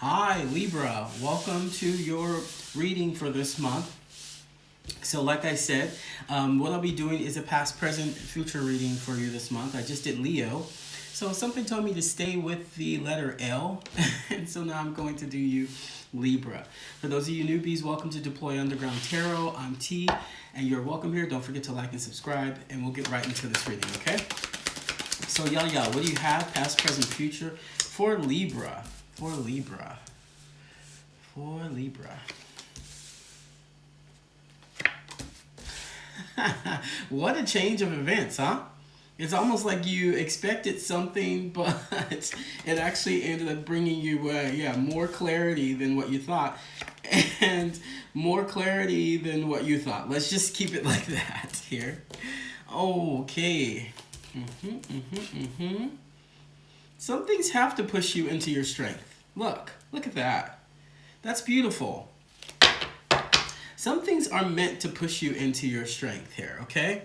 Hi, Libra. Welcome to your reading for this month. So, like I said, what I'll be doing is a past, present, future reading for you this month. I just did Leo. So, something told me to stay with the letter L. And so now I'm going to do you Libra. For those of you newbies, welcome to Deploy Underground Tarot. I'm T, and you're welcome here. Don't forget to like and subscribe, and we'll get right into this reading, okay? So, what do you have? Past, present, future for Libra. For Libra. For Libra. What a change of events, huh? It's almost like you expected something, but it actually ended up bringing you, more clarity than what you thought. And more clarity than what you thought. Let's just keep it like that here. Okay. Some things have to push you into your strength. Look at that. That's beautiful. Some things are meant to push you into your strength here, okay?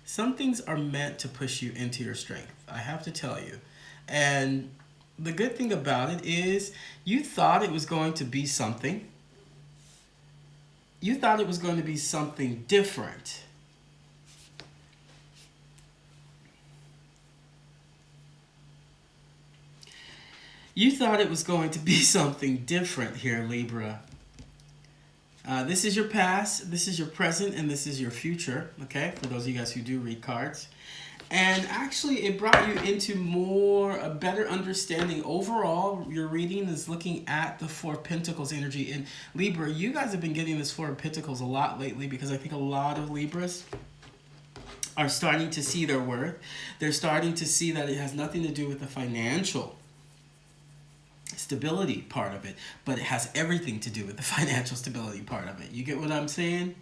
Some things are meant to push you into your strength, I have to tell you. And the good thing about it is you thought it was going to be something. You thought it was going to be something different. You thought it was going to be something different here, Libra. This is your past, this is your present, and this is your future, okay? For those of you guys who do read cards. And actually, it brought you into a better understanding. Overall, your reading is looking at the Four of Pentacles energy. And Libra, you guys have been getting this Four of Pentacles a lot lately because I think a lot of Libras are starting to see their worth. They're starting to see that it has nothing to do with the financial stability part of it, but it has everything to do with the financial stability part of it. You get what I'm saying?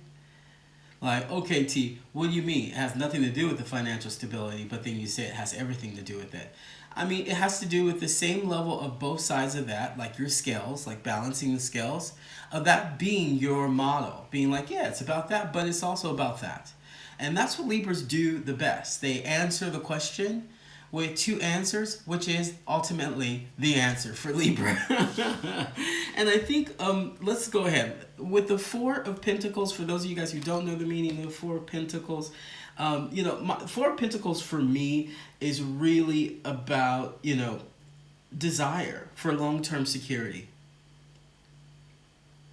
Like, okay, T, what do you mean? It has nothing to do with the financial stability, but then you say it has everything to do with it. I mean, it has to do with the same level of both sides of that, like your scales, like balancing the scales, of that being your motto. Being like, yeah, it's about that, but it's also about that. And that's what Libras do the best. They answer the question with two answers, which is ultimately the answer for Libra. And I think, let's go ahead. With the Four of Pentacles, for those of you guys who don't know the meaning of the Four of Pentacles, Four of Pentacles for me is really about, desire for long-term security.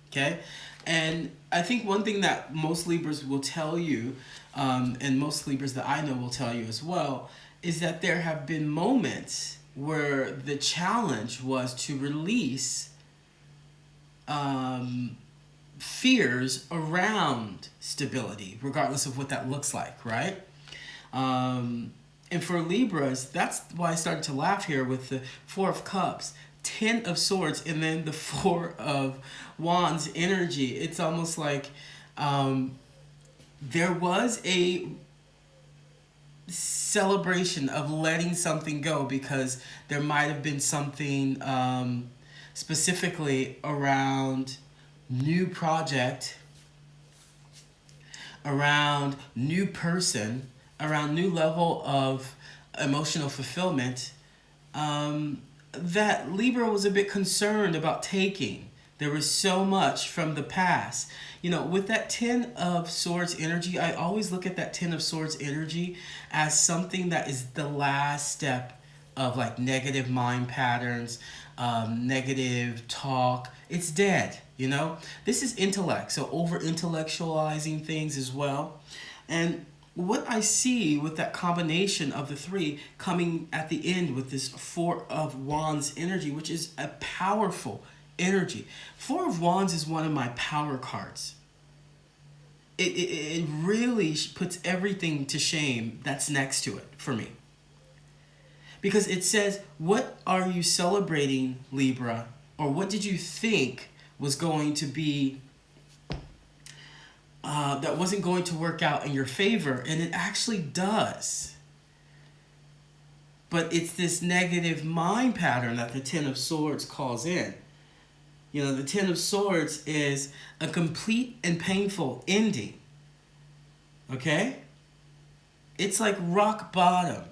Okay? And I think one thing that most Libras will tell you, and most Libras that I know will tell you as well, is that there have been moments where the challenge was to release fears around stability, regardless of what that looks like, right? And for Libras, that's why I started to laugh here with the Four of Cups, 10 of Swords, and then the Four of Wands energy. It's almost like there was a celebration of letting something go because there might have been something specifically around new project, around new person, around new level of emotional fulfillment that Libra was a bit concerned about taking. There was so much from the past. With that 10 of Swords energy, I always look at that 10 of Swords energy as something that is the last step of like negative mind patterns, negative talk. It's dead, This is intellect, so over-intellectualizing things as well. And what I see with that combination of the three coming at the end with this Four of Wands energy, which is a powerful energy. Four of Wands is one of my power cards. It really puts everything to shame that's next to it for me. Because it says, what are you celebrating, Libra? Or what did you think was going to be, that wasn't going to work out in your favor? And it actually does. But it's this negative mind pattern that the 10 of Swords calls in. The 10 of Swords is a complete and painful ending. Okay? It's like rock bottom.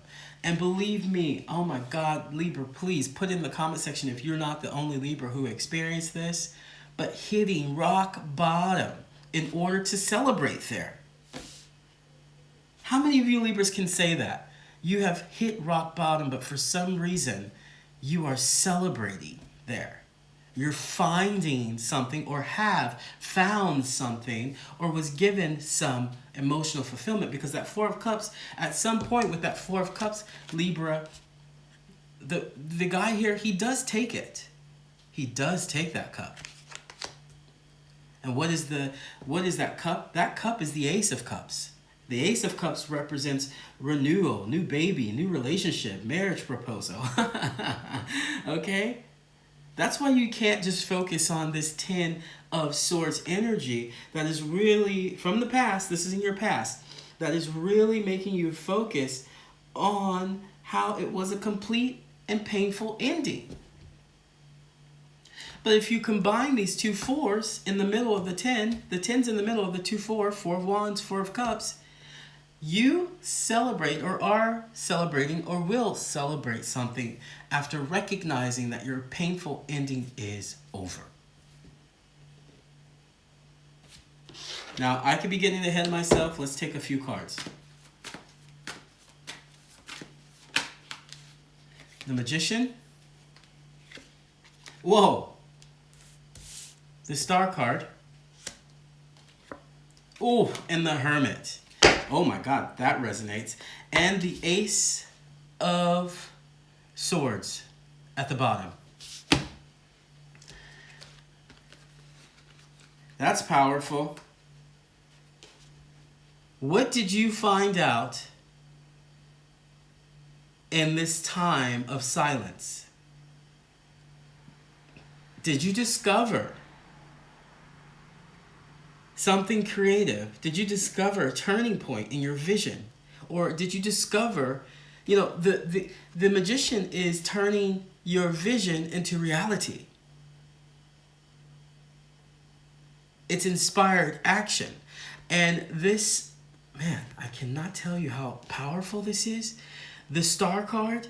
And believe me, oh my God, Libra, please put in the comment section if you're not the only Libra who experienced this, but hitting rock bottom in order to celebrate there. How many of you Libras can say that? You have hit rock bottom, but for some reason, you are celebrating there. You're finding something or have found something or was given some emotional fulfillment, because that Four of Cups, at some point with that Four of Cups, Libra, the guy here, he does take it. He does take that cup. And what is that cup? That cup is the Ace of Cups. The Ace of Cups represents renewal, new baby, new relationship, marriage proposal. Okay? That's why you can't just focus on this Ten of Swords energy that is really from the past. This is in your past. That is really making you focus on how it was a complete and painful ending. But if you combine these two fours in the middle of the 10, the 10's in the middle of the 2-4, Four of Wands, Four of Cups, you celebrate or are celebrating or will celebrate something after recognizing that your painful ending is over. Now, I could be getting ahead of myself. Let's take a few cards. The Magician. Whoa. The Star card. Oh, and the Hermit. Oh my God, that resonates. And the Ace of Swords at the bottom. That's powerful. What did you find out in this time of silence? Did you discover something creative? Did you discover a turning point in your vision? Or did you discover, the Magician is turning your vision into reality. It's inspired action. And this, man, I cannot tell you how powerful this is. The Star card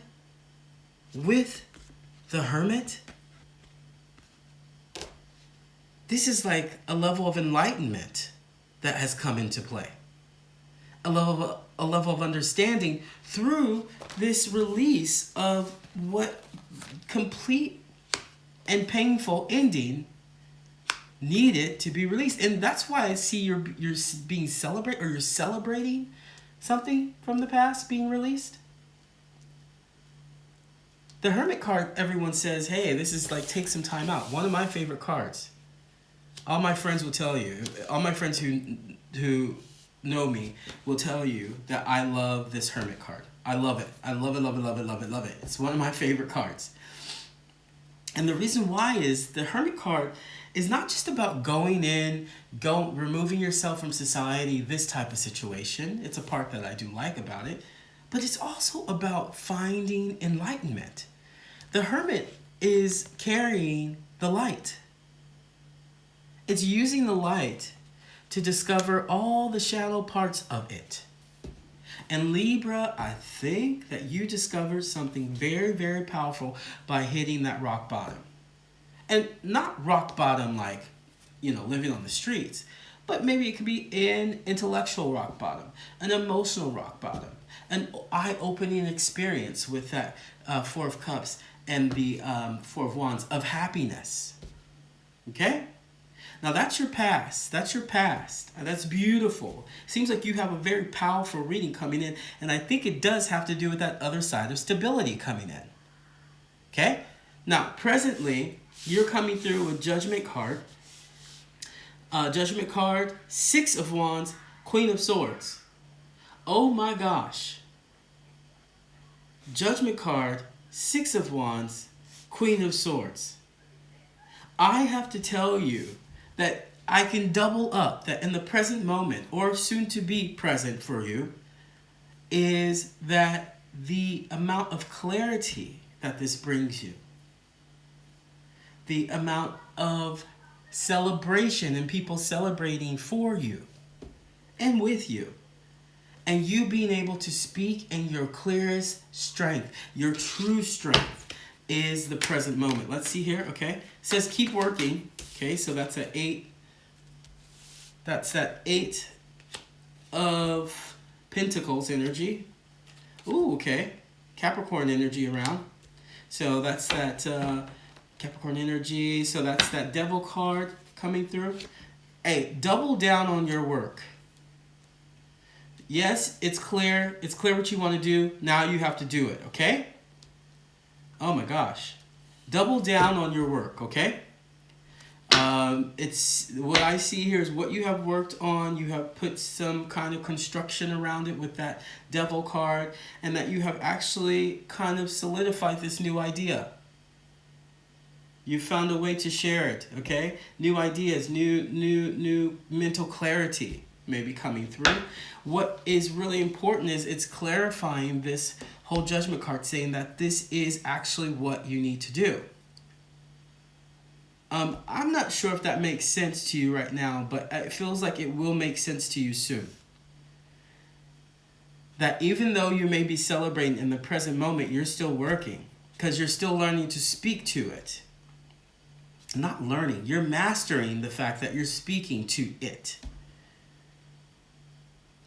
with the Hermit. This is like a level of enlightenment that has come into play. A level of understanding through this release of what complete and painful ending needed to be released. And that's why I see you're being celebrated, or you're celebrating something from the past being released. The Hermit card, everyone says, hey, this is like, take some time out. One of my favorite cards. All my friends will tell you, all my friends who know me will tell you that I love this Hermit card. I love it. I love it, love it, love it, love it, love it. It's one of my favorite cards. And the reason why is the Hermit card is not just about going in, removing yourself from society, this type of situation. It's a part that I do like about it. But it's also about finding enlightenment. The Hermit is carrying the light. It's using the light to discover all the shadow parts of it. And Libra, I think that you discovered something very, very powerful by hitting that rock bottom. And not rock bottom like, living on the streets, but maybe it could be an intellectual rock bottom, an emotional rock bottom, an eye-opening experience with that Four of Cups and the Four of Wands of happiness. Okay? Now that's your past. That's your past. And that's beautiful. Seems like you have a very powerful reading coming in. And I think it does have to do with that other side of stability coming in. Okay? Now, presently, you're coming through with Judgment card. Judgment card, Six of Wands, Queen of Swords. Oh my gosh. Judgment card, Six of Wands, Queen of Swords. I have to tell you that I can double up that in the present moment, or soon to be present for you, is that the amount of clarity that this brings you, the amount of celebration and people celebrating for you and with you, and you being able to speak in your clearest strength, your true strength, is the present moment. Let's see here, okay? It says keep working, okay? So that's an 8. That's that 8 of Pentacles energy. Ooh, okay. Capricorn energy around. So that's that Capricorn energy. So that's that Devil card coming through. Hey, double down on your work. Yes, it's clear. It's clear what you want to do. Now you have to do it, okay? Oh my gosh. Double down on your work, okay? It's what I see here is what you have worked on. You have put some kind of construction around it with that Devil card, and that you have actually kind of solidified this new idea. You found a way to share it, okay? New ideas, new mental clarity may be coming through. What is really important is it's clarifying this whole Judgment card, saying that this is actually what you need to do. I'm not sure if that makes sense to you right now, but it feels like it will make sense to you soon. That even though you may be celebrating in the present moment, you're still working because you're still learning to speak to it. Not learning, you're mastering the fact that you're speaking to it.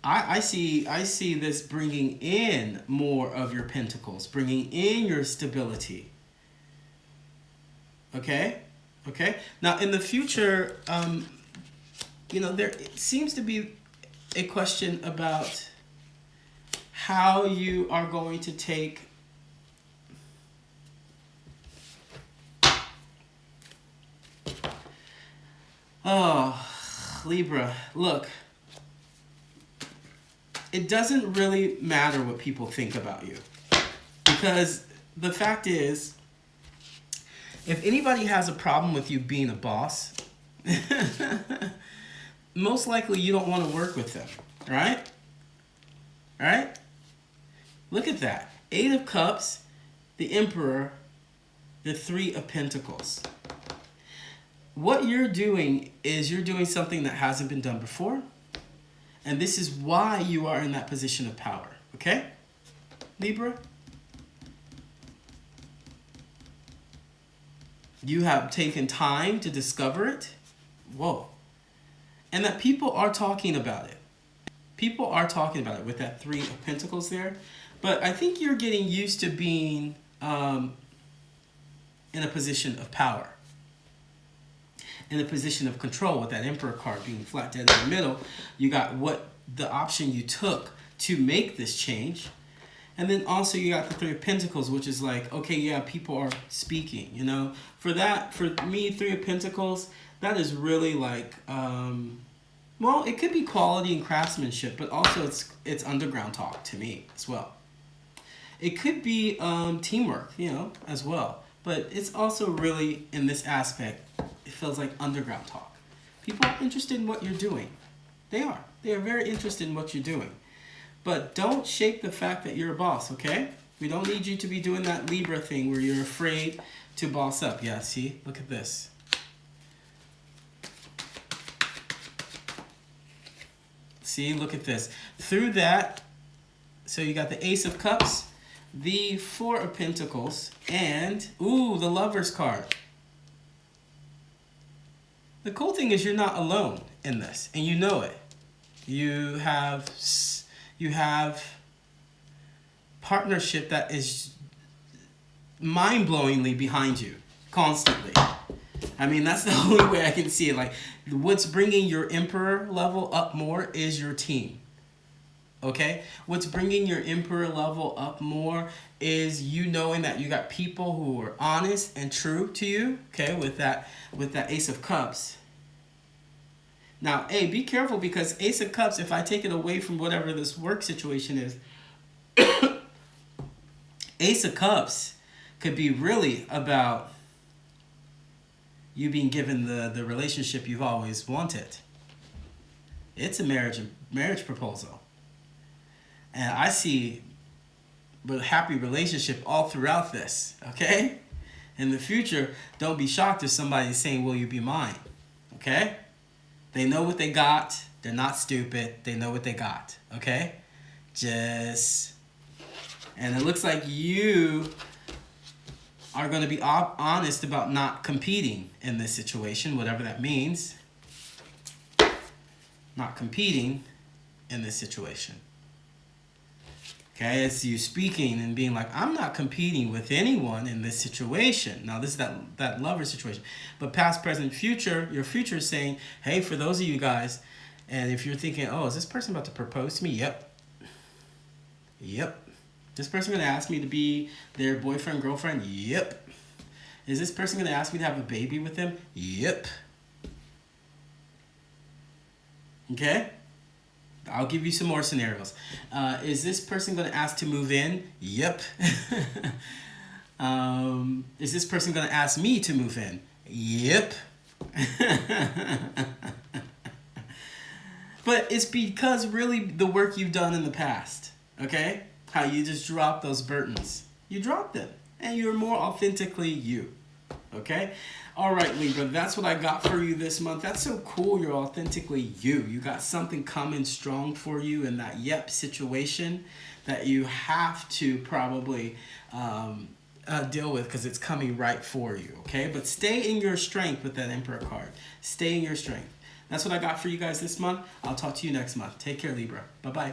I see this bringing in more of your pentacles, bringing in your stability. Okay? Okay? Now, in the future, there seems to be a question about how you are going to take Libra, look, it doesn't really matter what people think about you, because the fact is, if anybody has a problem with you being a boss, most likely you don't want to work with them, right? Right? Look at that. 8 of Cups, the Emperor, the 3 of Pentacles. What you're doing is you're doing something that hasn't been done before, and this is why you are in that position of power, okay? Libra? You have taken time to discover it. Whoa. And that people are talking about it. People are talking about it with that 3 of Pentacles there. But I think you're getting used to being in a position of power. In a position of control with that Emperor card being flat dead in the middle. You got what the option you took to make this change. And then also you got the 3 of Pentacles, which is like, okay, yeah, people are speaking, you know. For me, 3 of Pentacles, that is really like, well, it could be quality and craftsmanship, but also it's underground talk to me as well. It could be teamwork, you know, as well. But it's also really, in this aspect, it feels like underground talk. People are interested in what you're doing. They are. They are very interested in what you're doing. But don't shake the fact that you're a boss, okay? We don't need you to be doing that Libra thing where you're afraid to boss up. Yeah, see? Look at this. See? Look at this. Through that, so you got the Ace of Cups, the 4 of Pentacles, and, ooh, the Lover's card. The cool thing is you're not alone in this, and you know it. You have partnership that is mind-blowingly behind you constantly. I mean, that's the only way I can see it. Like, what's bringing your Emperor level up more is your team. Okay? What's bringing your Emperor level up more is you knowing that you got people who are honest and true to you, okay, with that Ace of Cups. Now, hey, be careful, because Ace of Cups, if I take it away from whatever this work situation is, Ace of Cups could be really about you being given the relationship you've always wanted. It's a marriage proposal. And I see a happy relationship all throughout this, okay? In the future, don't be shocked if somebody's saying, will you be mine? Okay? They know what they got. They're not stupid. They know what they got, okay? And it looks like you are going to be honest about not competing in this situation, whatever that means. Not competing in this situation. Okay, it's you speaking and being like, I'm not competing with anyone in this situation. Now, this is that lover situation. But past, present, future, your future is saying, hey, for those of you guys, and if you're thinking, oh, is this person about to propose to me? Yep. This person going to ask me to be their boyfriend, girlfriend? Yep. Is this person going to ask me to have a baby with them? Yep. Okay? I'll give you some more scenarios. Is this person going to ask to move in? Yep. Is this person going to ask me to move in? Yep. But it's because really the work you've done in the past, okay? How you just drop those burdens. You drop them, and you're more authentically you, okay? All right, Libra, that's what I got for you this month. That's so cool. You're authentically you. You got something coming strong for you in that situation that you have to probably deal with because it's coming right for you, okay? But stay in your strength with that Emperor card. Stay in your strength. That's what I got for you guys this month. I'll talk to you next month. Take care, Libra. Bye-bye.